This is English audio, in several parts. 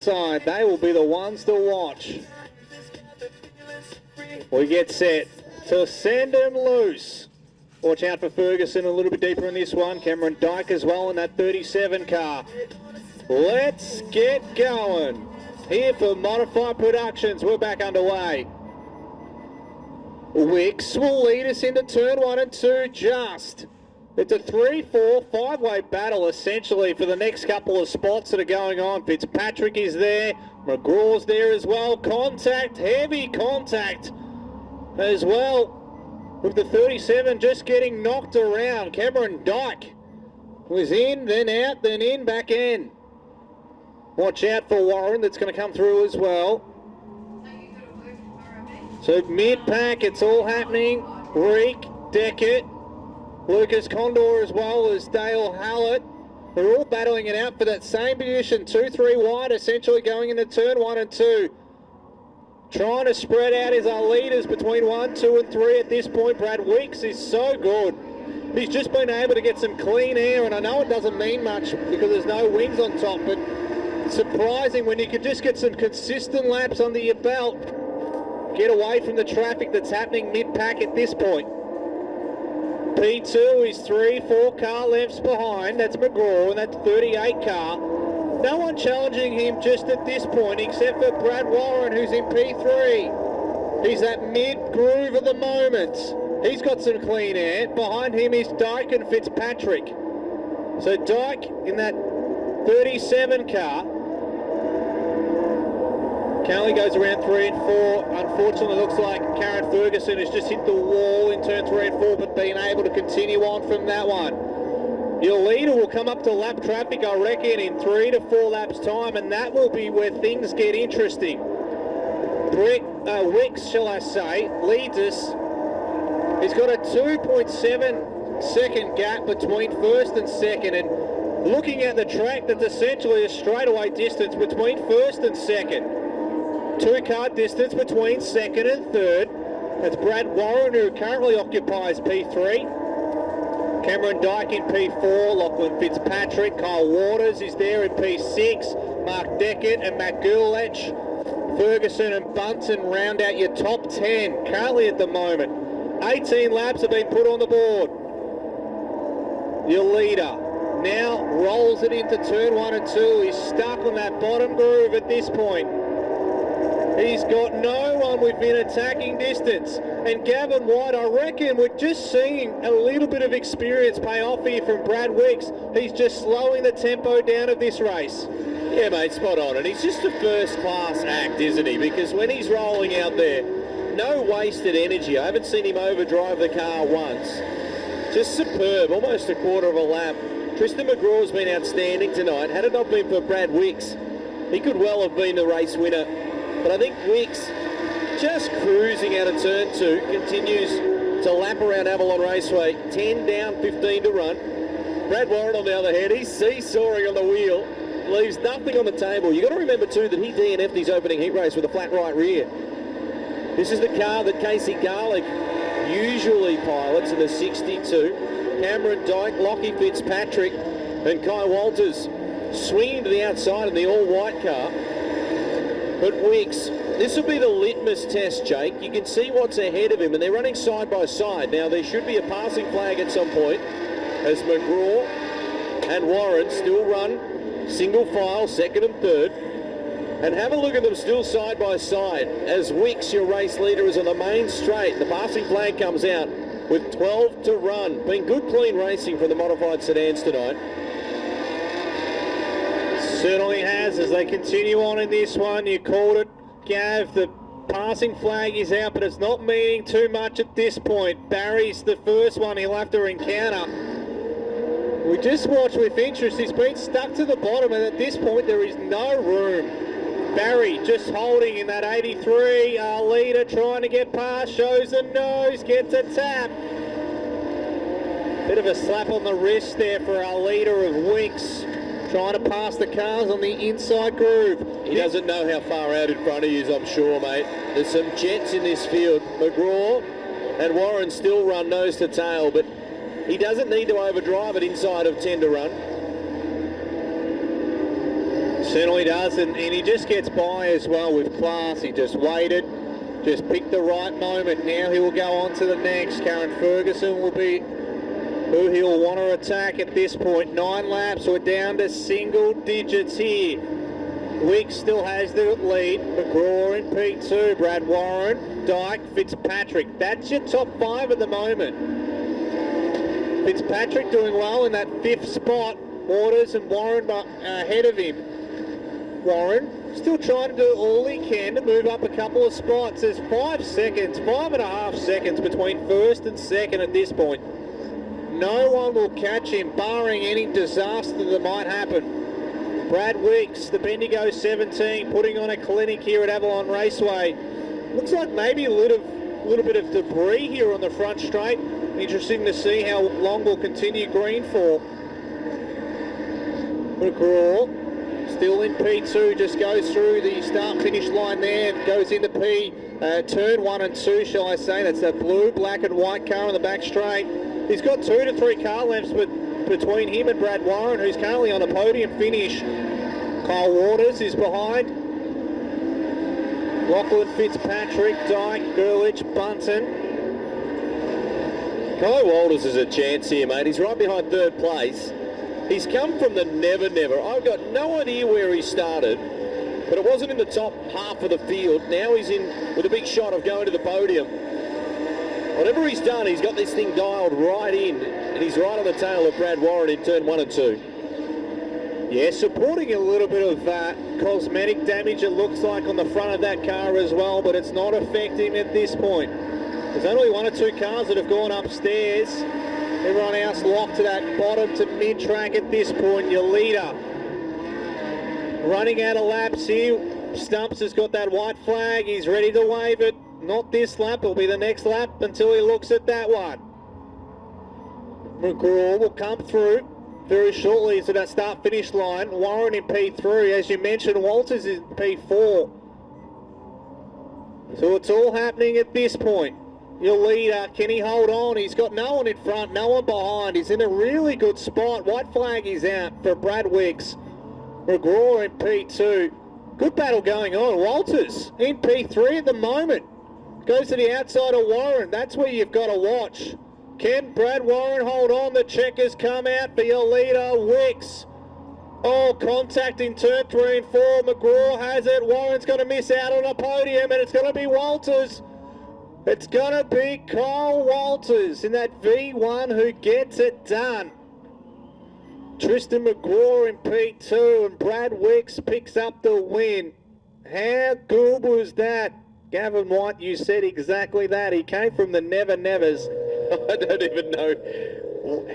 Side, they will be the ones to watch. We get set to send him loose. Watch out for Ferguson a little bit deeper in this one. Cameron Dyke as well in that 37 car. Let's get going. Here for Modified Productions, we're back underway. Wicks will lead us into turn 1 and 2 just. It's a 3-4, 5-way battle essentially for the next couple of spots that are going on. Fitzpatrick is there, McGraw's there as well. Contact, heavy contact as well. With the 37 just getting knocked around. Cameron Dyke was in, then out, then in, back in. Watch out for Warren, that's going to come through as well. So mid-pack, it's all happening. Reek, Deckett, Lucas Condor as well as Dale Hallett. They're all battling it out for that same position. 2-3 wide, essentially going into turn 1 and 2. Trying to spread out is our leaders between 1, 2 and 3 at this point. Brad Weeks is so good. He's just been able to get some clean air, and I know it doesn't mean much because there's no wings on top, but it's surprising when you can just get some consistent laps under your belt. Get away from the traffic that's happening mid-pack at this point. P2 is 3-4 car lengths behind. That's McGraw and that's 38 car. No one challenging him just at this point except for Brad Warren, who's in P3. He's at mid-groove at the moment. He's got some clean air. Behind him is Dyke and Fitzpatrick. So Dyke in that 37 car. Currently goes around 3 and 4. Unfortunately, looks like Karen Ferguson has just hit the wall in turn 3 and 4, but being able to continue on from that one. Your leader will come up to lap traffic, I reckon, in 3 to 4 laps time, and that will be where things get interesting. Wicks, shall I say, leads us. He's got a 2.7 second gap between first and second, and looking at the track, that's essentially a straightaway distance between first and second. 2-car distance between second and third. That's Brad Warren, who currently occupies P3. Cameron Dyke in P4. Lachlan Fitzpatrick. Kyle Waters is there in P6. Mark Deckett and Matt Gurlech. Ferguson and Bunton round out your top 10 currently at the moment. 18 laps have been put on the board. Your leader now rolls it into turn 1 and 2. He's stuck on that bottom groove at this point. He's got no one within attacking distance. And Gavin White, I reckon we're just seeing a little bit of experience pay off here from Brad Wicks. He's just slowing the tempo down of this race. Yeah, mate, spot on. And he's just a first-class act, isn't he? Because when he's rolling out there, no wasted energy. I haven't seen him overdrive the car once. Just superb, almost a quarter of a lap. Tristan McGraw's been outstanding tonight. Had it not been for Brad Wicks, he could well have been the race winner. But I think Wicks, just cruising out of turn 2, continues to lap around Avalon Raceway. 10 down, 15 to run. Brad Warren, on the other hand, he's seesawing on the wheel, leaves nothing on the table. You've got to remember too that he DNF'd his opening heat race with a flat right rear. This is the car that Casey Garlick usually pilots in the 62. Cameron Dyke, Lockie Fitzpatrick and Kai Walters swinging to the outside in the all-white car. But Wicks, this will be the litmus test, Jake. You can see what's ahead of him, and they're running side by side. Now, there should be a passing flag at some point, as McGraw and Warren still run single file, second and third. And have a look at them still side by side, as Wicks, your race leader, is on the main straight. The passing flag comes out with 12 to run. Been good, clean racing for the modified sedans tonight. Certainly has, as they continue on in this one. You called it, Gav. The passing flag is out, but it's not meaning too much at this point. Barry's the first one he'll have to encounter. We just watched with interest. He's been stuck to the bottom, and at this point there is no room. Barry just holding in that 83. Our leader trying to get past, shows the nose, gets a tap. Bit of a slap on the wrist there for our leader of Wicks. Trying to pass the cars on the inside groove. He doesn't know how far out in front he is, I'm sure, mate. There's some jets in this field. McGraw and Warren still run nose to tail, but he doesn't need to overdrive it inside of 10 to run. Certainly does, and he just gets by as well with class. He just waited, just picked the right moment. Now he will go on to the next. Karen Ferguson will be who he'll want to attack at this point. 9 laps, we're down to single digits here. Wicks still has the lead. McGraw in P2, Brad Warren, Dyke, Fitzpatrick. That's your top 5 at the moment. Fitzpatrick doing well in that 5th spot. Waters and Warren ahead of him. Warren still trying to do all he can to move up a couple of spots. There's 5 seconds, 5.5 seconds between first and second at this point. No one will catch him, barring any disaster that might happen. Brad Wicks, the Bendigo 17, putting on a clinic here at Avalon Raceway. Looks like maybe a little bit of debris here on the front straight. Interesting to see how long we'll continue green for. McGraw still in P2, just goes through the start-finish line there, goes into turn 1 and 2, shall I say. That's that blue, black and white car on the back straight. He's got 2 to 3 car lengths between him and Brad Warren, who's currently on the podium finish. Kyle Waters is behind. Lachlan Fitzpatrick, Dyke, Gurlich, Bunton. Kyle Walters has a chance here, mate. He's right behind 3rd place. He's come from the never. I've got no idea where he started, but it wasn't in the top half of the field. Now he's in with a big shot of going to the podium. Whatever he's done, he's got this thing dialed right in, and he's right on the tail of Brad Warren in turn 1 and 2. Yeah, supporting a little bit of cosmetic damage, it looks like, on the front of that car as well, but it's not affecting him at this point. There's only 1 or 2 cars that have gone upstairs. Everyone else locked to that bottom to mid-track at this point. Your leader running out of laps here. Stumps has got that white flag. He's ready to wave it. Not this lap. It'll be the next lap until he looks at that one. McGraw will come through very shortly to that start-finish line. Warren in P3. As you mentioned, Walters in P4. So it's all happening at this point. Your leader, can he hold on? He's got no one in front, no one behind. He's in a really good spot. White flag is out for Brad Wicks. McGraw in P2. Good battle going on. Walters in P3 at the moment. Goes to the outside of Warren. That's where you've got to watch. Can Brad Warren hold on? The checkers come out for your leader, Wicks. Oh, contact in turn 3 and 4. McGraw has it. Warren's going to miss out on a podium, and it's going to be Walters. It's going to be Kyle Walters in that V1 who gets it done. Tristan McGraw in P2 and Brad Wicks picks up the win. How good was that? Gavin White, you said exactly that. He came from the never-nevers. I don't even know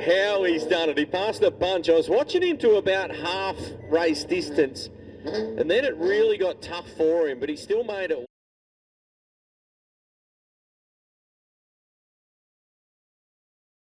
how he's done it. He passed a bunch. I was watching him to about half race distance, and then it really got tough for him, but he still made it.